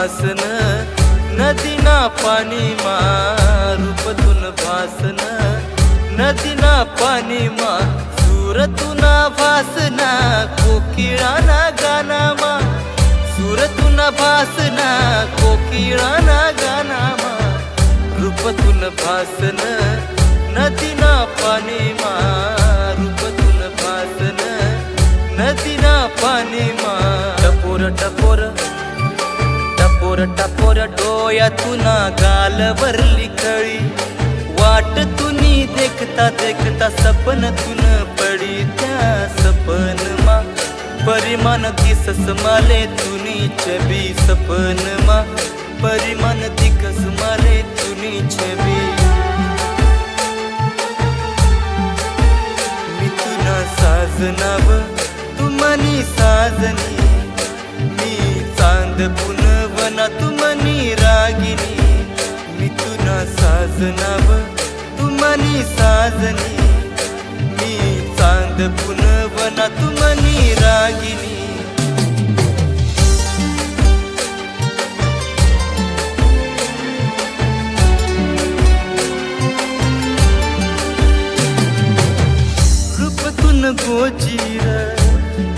भासन नदीना पाणी मा रूपतून भासन नदीना पाणी मा सूरतूना भासना कोकिळाना गानामा सूरतूना भासना कोकिळाना गानामा रूपतून भासन नदीना पाणी मा रूपतून भासन नदीना पाणी मा टपोर टपोर टपोर टपोर डोळ्यातून गालवरली कळी वाट तुनी देखता देखता सपनतून पडी त्या सपन मा परिमान दिसस माले तुनी छबी सपन मा परिमान दिखस माले तुनी छबी मी तुना साजनाव तू मनी साजनी मी चांद पुनवना तू मनी रागिनी मी तुना साजनाव तू मनी साजनी मी चांद पुनवना तू मनी रागिनी रूपतून गोचीर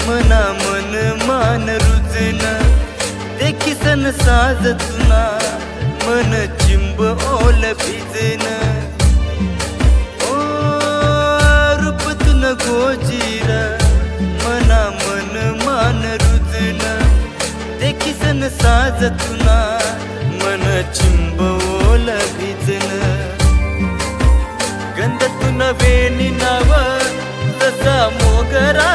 मना मन मान रुजन देखीसन साज तुना मन चिंब ओल भिजन रूपतून गोचीर मना मन मान रुजन देखीसन साज तुना मन चिंब ओल भिजन गंध तुन वेणी नाव तसा मोगरा